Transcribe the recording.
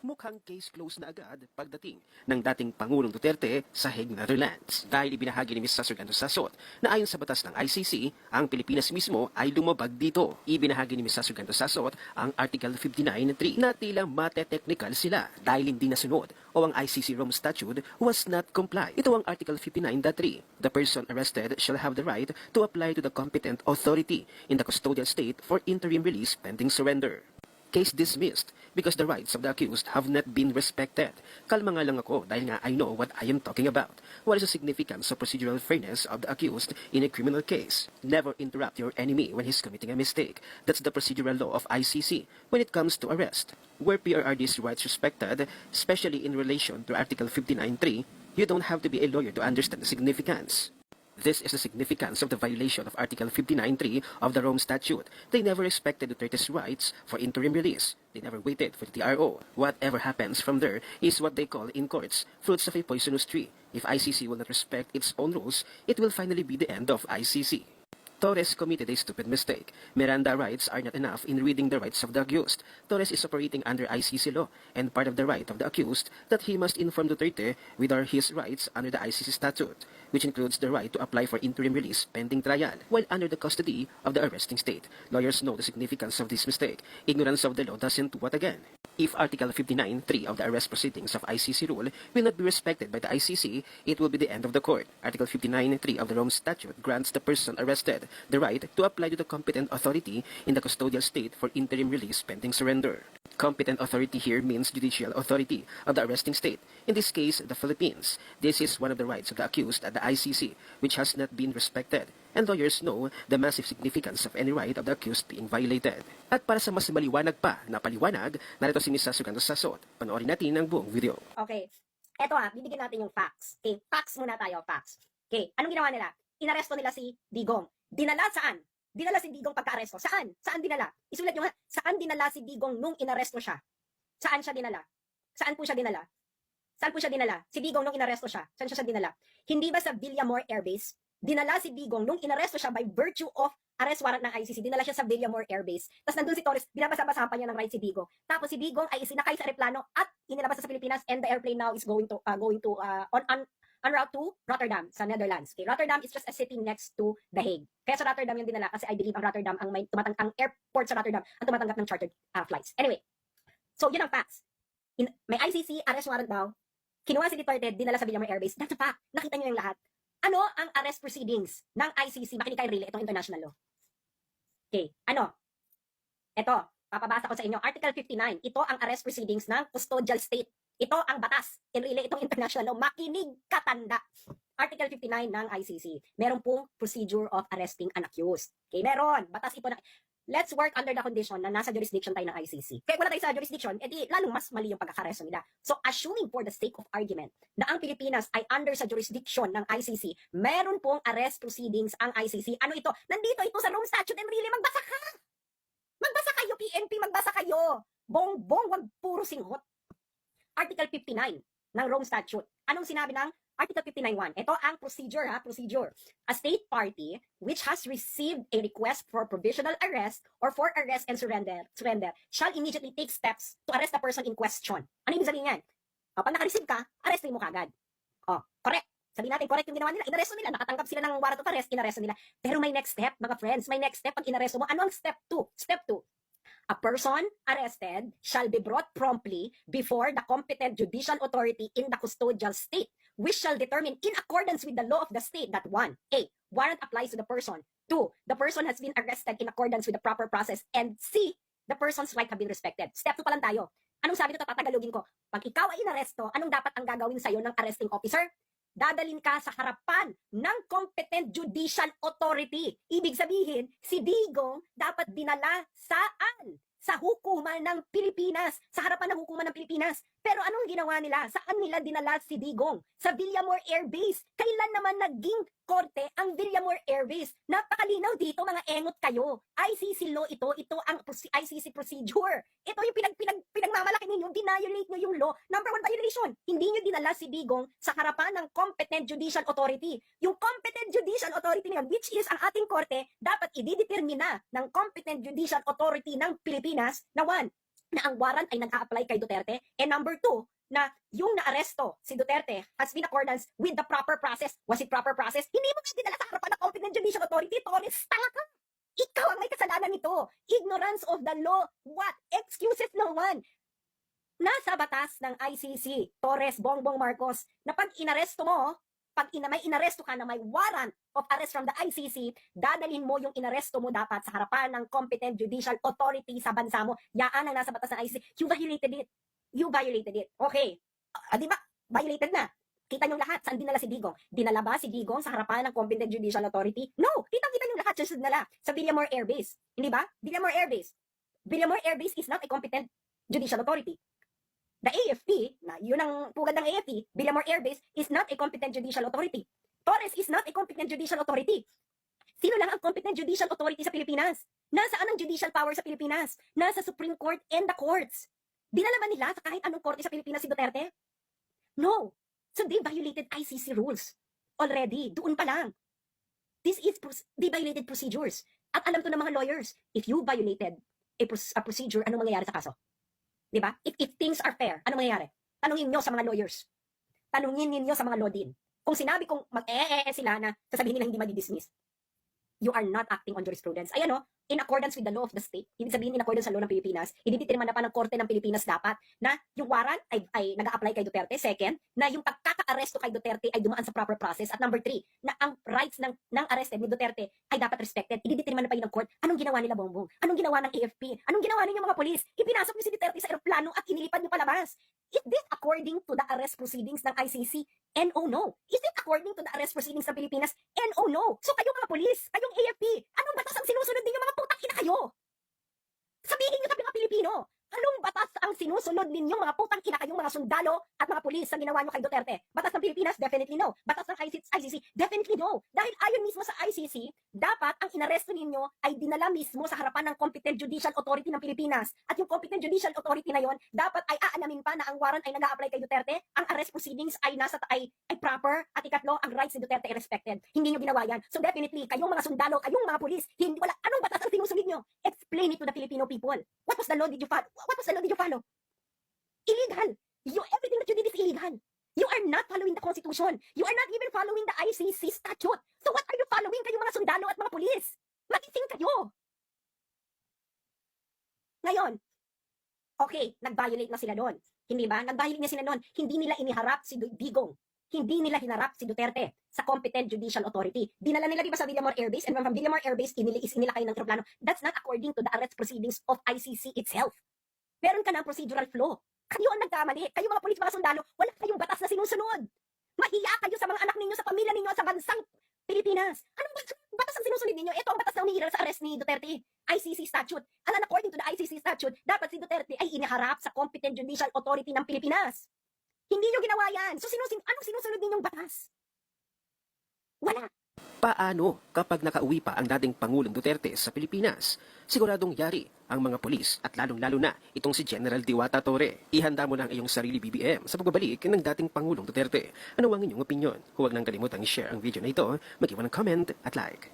Mukhang case closed na agad pagdating ng dating Pangulong Duterte sa Hague, Netherlands. Dahil ibinahagi ni Ms. Sargento Sasot na ayon sa batas ng ICC, ang Pilipinas mismo ay lumabag dito. Ibinahagi ni Ms. Sargento Sasot ang Article 59.3 na tila mate-technical sila dahil hindi nasunod o ang ICC Rome Statute was not complied. Ito ang Article 59.3. The person arrested shall have the right to apply to the competent authority in the custodial state for interim release pending surrender. Case dismissed because the rights of the accused have not been respected. Kalma nga lang ako dahil nga I know what I am talking about. What is the significance of procedural fairness of the accused in a criminal case? Never interrupt your enemy when he's committing a mistake. That's the procedural law of ICC when it comes to arrest. Where PRRD's rights respected, especially in relation to Article 59.3, you don't have to be a lawyer to understand the significance. This is the significance of the violation of Article 59.3 of the Rome Statute. They never respected Duterte's rights for interim release. They never waited for the TRO. Whatever happens from there is what they call in courts, fruits of a poisonous tree. If ICC will not respect its own rules, it will finally be the end of ICC. Torres committed a stupid mistake. Miranda rights are not enough in reading the rights of the accused. Torres is operating under ICC law, and part of the right of the accused that he must inform Duterte with are his rights under the ICC statute, which includes the right to apply for interim release pending trial while under the custody of the arresting state. Lawyers know the significance of this mistake. Ignorance of the law doesn't do what again. If Article 59.3 of the arrest proceedings of ICC rule will not be respected by the ICC, it will be the end of the court. Article 59.3 of the Rome Statute grants the person arrested the right to apply to the competent authority in the custodial state for interim release pending surrender. Competent authority here means judicial authority of the arresting state, in this case, the Philippines. This is one of the rights of the accused at the ICC, which has not been respected, and lawyers know the massive significance of any right of the accused being violated. At para sa mas maliwanag pa na paliwanag, narito si Ms. Sargento Sasot. Panoorin natin ang buong video. Okay, eto bibigyan natin yung facts. Okay, facts muna tayo, facts. Okay, anong ginawa nila? Inaresto nila si Digong. Dinala saan? Dinala si Digong pagka-aresto. Saan? Saan dinala? Isulat nyo nga, saan dinala si Digong nung inaresto siya? Saan siya dinala? Saan po siya dinala? Saan po siya dinala? Si Digong nung inaresto siya. Saan siya dinala? Hindi ba sa Villamor Air Base? Dinala si Digong nung inaresto siya by virtue of arrest warrant ng ICC. Dinala siya sa Villamor Air Base. Tapos nandun si Torres, binabasa-basahan pa niya ng right si Digong. Tapos si Digong ay isinakay sa aeroplano at inilabas sa Pilipinas, and the airplane now is going to on route to Rotterdam sa Netherlands. Okay, Rotterdam is just a city next to The Hague. Kaya sa Rotterdam yung dinala kasi I believe ang Rotterdam ang ang airport sa Rotterdam ang tumatanggap ng chartered flights. Anyway, so yun ang facts. May ICC arrest warrant daw. Kinuha si Duterte, dinala sa Villamor Air Base. That's a fact. Nakita niyo yung lahat. Ano ang arrest proceedings ng ICC? Makinig kayo really, itong international law. Okay, ano? Ito, papabasa ko sa inyo. Article 59. Ito ang arrest proceedings ng custodial state. Ito ang batas. In really, itong international law. Makinig katanda. Article 59 ng ICC. Meron pong procedure of arresting an accused. Okay, meron. Batas ito na. Let's work under the condition na nasa jurisdiction tayo ng ICC. Kaya wala tayo sa jurisdiction, edi lalong mas mali yung pagkakaresto nila. So, assuming for the sake of argument na ang Pilipinas ay under sa jurisdiction ng ICC, meron pong arrest proceedings ang ICC. Ano ito? Nandito ito sa Rome Statute, and really, magbasa ka! Magbasa kayo, PNP, magbasa kayo! Bongbong, wag puro singhot. Article 59 ng Rome Statute. Anong sinabi ng Article 59.1? Ito ang procedure, procedure. A state party which has received a request for provisional arrest or for arrest and surrender shall immediately take steps to arrest the person in question. Ano ibig sabihin yan? Pag naka-receive ka, arrestin mo kagad. Correct. Sabihin natin, correct yung ginawa nila. Inaresto nila, nakatanggap sila ng warrant of arrest, inaresto nila. Pero may next step, mga friends, may next step pag inaresto mo. Ano ang step 2? Step 2. A person arrested shall be brought promptly before the competent judicial authority in the custodial state, which shall determine in accordance with the law of the state that 1. A. Warrant applies to the person. 2. The person has been arrested in accordance with the proper process. And C. The person's right have been respected. Step 2 pa lang tayo. Anong sabi nito, tatagalogin ko? Pag ikaw ay inaresto, anong dapat ang gagawin sa'yo ng arresting officer? Dadalin ka sa harapan ng competent judicial authority. Ibig sabihin, si Digong dapat dinala saan? Sa hukuman ng Pilipinas. Sa harapan ng hukuman ng Pilipinas. Pero anong ginawa nila? Saan nila dinala si Digong? Sa Villamor Air Base. Kailan naman naging korte ang Villamor Air Base? Napakalinaw dito, mga engot kayo. ICC law ito. Ito ang ICC procedure. Ito yung pinagmamalaki ninyo. Dinayolate nyo yung law. Number 1 violation. Hindi nyo dinala si Digong sa harapan ng competent judicial authority. Yung competent judicial authority na yun, which is ang ating korte, dapat ididetermina ng competent judicial authority ng Pilipinas na 1. na ang warrant ay nag-a-apply kay Duterte. And number two, na yung naaresto si Duterte has been accordance with the proper process. Was it proper process? Hindi mo nga dinala sa harapan ng competent judicial authority. Torres, tanga ka! Ikaw ang may kasalanan nito. Ignorance of the law. What? Excuses no one. Nasa batas ng ICC, Torres, Bongbong Marcos, na pag inaresto mo, may inaresto ka na may warrant of arrest from the ICC, dadalhin mo yung inaresto mo dapat sa harapan ng competent judicial authority sa bansa mo. Yaan ang nasa batas ng ICC. You violated it. You violated it. Okay. Di ba? Violated na. Kita nyo lahat, saan dinala si Digong? Dinala ba si Digong sa harapan ng competent judicial authority? No! Kita nyo lahat, saan dinala? Sa Villamor Air Base. Hindi ba? Villamor Air Base. Villamor Air Base is not a competent judicial authority. The AFP, na yun ang pugad ng AFP, Villamor Air Base is not a competent judicial authority. Torres is not a competent judicial authority. Sino lang ang competent judicial authority sa Pilipinas? Nasaan ang judicial power sa Pilipinas? Nasa Supreme Court and the courts. Dinala ba nila sa kahit anong korte sa Pilipinas si Duterte? No. So they violated ICC rules already. Doon pa lang. They violated procedures. At alam to ng mga lawyers, if you violated a procedure, anong mangyayari sa kaso? Diba? If things are fair, ano mangyayari? Tanungin nyo sa mga lawyers. Tanungin ninyo sa mga law din. Kung sinabi kong sila na sasabihin nila hindi madi-dismiss, you are not acting on jurisprudence. Ayan o, in accordance with the law of the state, ibig sabihin in accordance sa law ng Pilipinas, ididetermine na pa ng Korte ng Pilipinas dapat na yung warrant ay nag-a-apply kay Duterte. Second, na yung pagkaka-aresto kay Duterte ay dumaan sa proper process. At number three, na ang rights ng arrested ni Duterte ay dapat respected. Ididetermine na pa yun ng court. Anong ginawa nila, Bongbong? Anong ginawa ng AFP? Anong ginawa ninyo mga polis? Ipinasok niyo si Duterte sa eroplano at inilipad niyo palabas. Is this according to the arrest proceedings ng ICC? No, no. Is it according to the arrest proceedings ng Pilipinas? No, no. So kayo mga polis, kayong AFP, anong batas ang sinusunod ninyo mga putang ina kayo? Sabihin niyo sa mga Pilipino, anong batas ang sinusunod ninyong mga putang ina kayong mga sundalo at mga pulis sa ginawa niyo kay Duterte? Batas ng Pilipinas? Definitely no. Batas ng ICC? Definitely no. Dahil ayon mismo sa ICC, dapat ang inaresto ninyo ay dinala mismo sa harapan ng competent judicial authority ng Pilipinas. At yung competent judicial authority na yon, dapat ay aalamin pa na ang warrant ay nag-a-apply kay Duterte, ang arrest proceedings ay proper, at ikatlo, ang rights ni Duterte ay respected. Hindi nyo ginawa yan. So definitely, kayong mga sundalo, kayong mga pulis, anong batas ang sinusunod nyo? Explain it to the Filipino people. What was the law did you follow? What was the law did you follow? Illegal. Everything that you did is illegal. You are not following the Constitution. You are not even following the ICC statute. So what are you following, kayong mga sundalo at mga pulis? Magising kayo. Ngayon, okay, nag-violate na sila doon. Hindi ba? Nag-violate na sila doon. Hindi nila iniharap si Digong. Hindi nila hinarap si Duterte sa competent judicial authority. Dinala nila diba sa Villamor Air Base, and from Villamor Air Base, inilakay ng eroplano. That's not according to the arrest proceedings of ICC itself. Meron ka ng procedural flaw. Kayo ang nagkamali. Kayo mga pulis, mga sundalo, wala kayong batas na sinusunod. Mahiya kayo sa mga anak ninyo, sa pamilya ninyo, sa bansang Pilipinas. Anong batas ang sinusunod ninyo? Ito ang batas na umiiral sa arrest ni Duterte. ICC statute. And according to the ICC statute, dapat si Duterte ay iniharap sa competent judicial authority ng Pilipinas. Hindi nyo ginawa yan. So anong sinusunod ninyong batas? Wala. Paano kapag nakauwi pa ang dating Pangulong Duterte sa Pilipinas? Siguradong yari ang mga polis at lalong-lalo na itong si General Diwata Torre. Ihanda mo na ang iyong sarili BBM sa pagbabalik ng dating Pangulong Duterte. Ano ang inyong opinion? Huwag nang kalimutang i-share ang video na ito, mag-iwan ng comment at like.